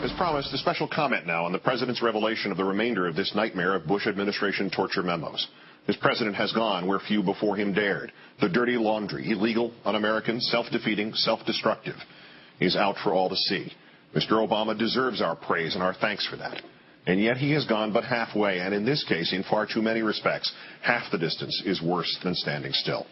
As promised, a special comment now on the President's revelation of the remainder of this nightmare of Bush administration torture memos. This President has gone where few before him dared. The dirty laundry, illegal, un-American, self-defeating, self-destructive, is out for all to see. Mr. Obama deserves our praise and our thanks for that. And yet he has gone but halfway, and in this case, in far too many respects, half the distance is worse than standing still.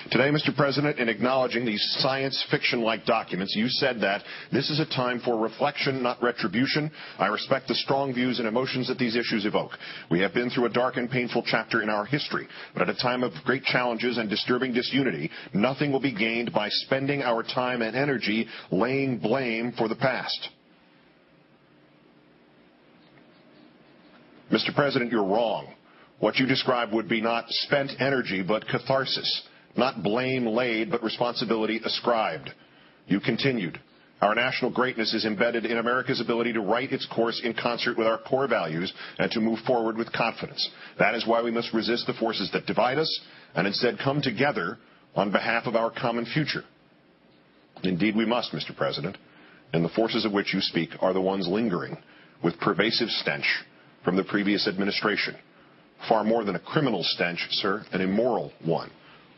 Today, Mr. President, in acknowledging these science fiction-like documents, you said that this is a time for reflection, not retribution. I respect the strong views and emotions that these issues evoke. We have been through a dark and painful chapter in our history, but at a time of great challenges and disturbing disunity, nothing will be gained by spending our time and energy laying blame for the past. Mr. President, you're wrong. What you described would be not spent energy, but catharsis. Not blame laid, but responsibility ascribed. You continued. Our national greatness is embedded in America's ability to write its course in concert with our core values and to move forward with confidence. That is why we must resist the forces that divide us and instead come together on behalf of our common future. Indeed, we must, Mr. President, and the forces of which you speak are the ones lingering with pervasive stench from the previous administration. Far more than a criminal stench, sir, an immoral one.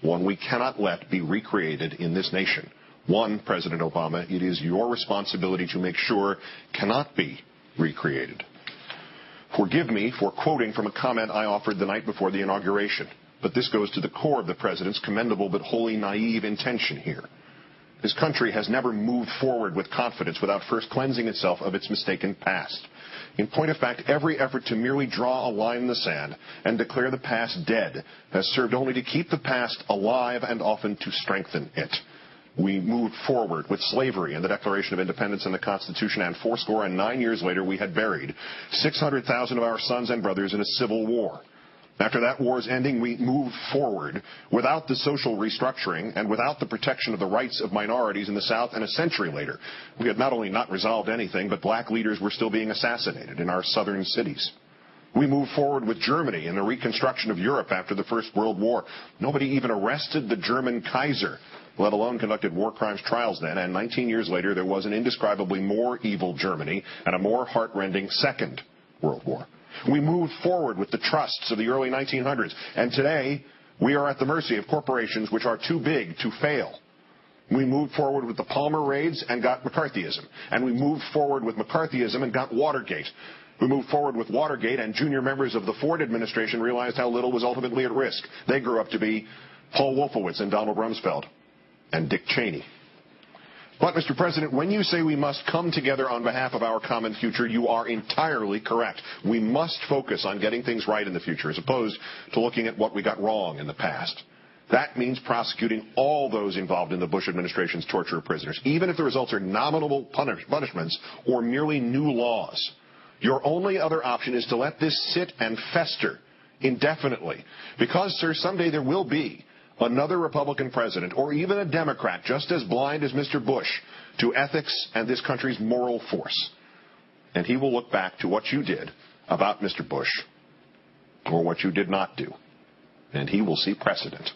One we cannot let be recreated in this nation. One, President Obama, it is your responsibility to make sure cannot be recreated. Forgive me for quoting from a comment I offered the night before the inauguration, but this goes to the core of the President's commendable but wholly naive intention here. This country has never moved forward with confidence without first cleansing itself of its mistaken past. In point of fact, every effort to merely draw a line in the sand and declare the past dead has served only to keep the past alive and often to strengthen it. We moved forward with slavery and the Declaration of Independence and the Constitution, and 49 years later we had buried 600,000 of our sons and brothers in a civil war. After that war's ending, we moved forward without the social restructuring and without the protection of the rights of minorities in the South, and a century later, we had not only not resolved anything, but black leaders were still being assassinated in our southern cities. We moved forward with Germany in the reconstruction of Europe after the First World War. Nobody even arrested the German Kaiser, let alone conducted war crimes trials then, and 19 years later there was an indescribably more evil Germany and a more heart-rending Second World War. We moved forward with the trusts of the early 1900s, and today we are at the mercy of corporations which are too big to fail. We moved forward with the Palmer raids and got McCarthyism, and we moved forward with McCarthyism and got Watergate. We moved forward with Watergate, and junior members of the Ford administration realized how little was ultimately at risk. They grew up to be Paul Wolfowitz and Donald Rumsfeld and Dick Cheney. But, Mr. President, when you say we must come together on behalf of our common future, you are entirely correct. We must focus on getting things right in the future as opposed to looking at what we got wrong in the past. That means prosecuting all those involved in the Bush administration's torture of prisoners, even if the results are nominal punishments or merely new laws. Your only other option is to let this sit and fester indefinitely. Because, sir, someday there will be another Republican president, or even a Democrat just as blind as Mr. Bush to ethics and this country's moral force. And he will look back to what you did about Mr. Bush, or what you did not do, and he will see precedent.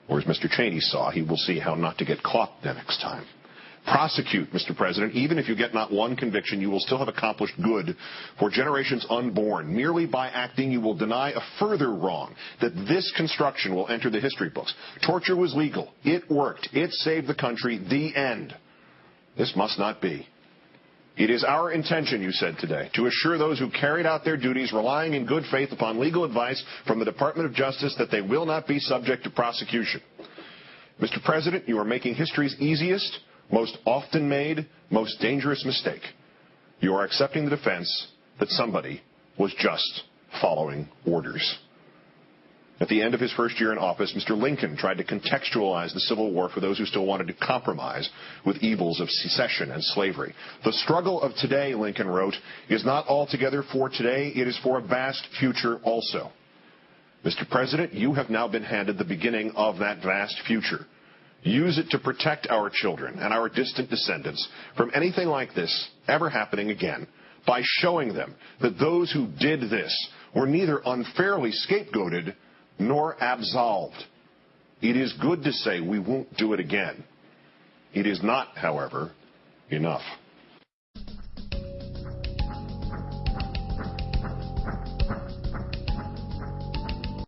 Or as Mr. Cheney saw, he will see how not to get caught the next time. Prosecute, Mr. President. Even if you get not one conviction, you will still have accomplished good for generations unborn. Merely by acting, you will deny a further wrong, that this construction will enter the history books. Torture was legal. It worked. It saved the country. The end. This must not be. It is our intention, you said today, to assure those who carried out their duties relying in good faith upon legal advice from the Department of Justice that they will not be subject to prosecution. Mr. President, you are making history's easiest, most often made, most dangerous mistake. You are accepting the defense that somebody was just following orders. At the end of his first year in office, Mr. Lincoln tried to contextualize the Civil War for those who still wanted to compromise with evils of secession and slavery. The struggle of today, Lincoln wrote, is not altogether for today, it is for a vast future also. Mr. President, you have now been handed the beginning of that vast future. Use it to protect our children and our distant descendants from anything like this ever happening again by showing them that those who did this were neither unfairly scapegoated nor absolved. It is good to say we won't do it again. It is not, however, enough.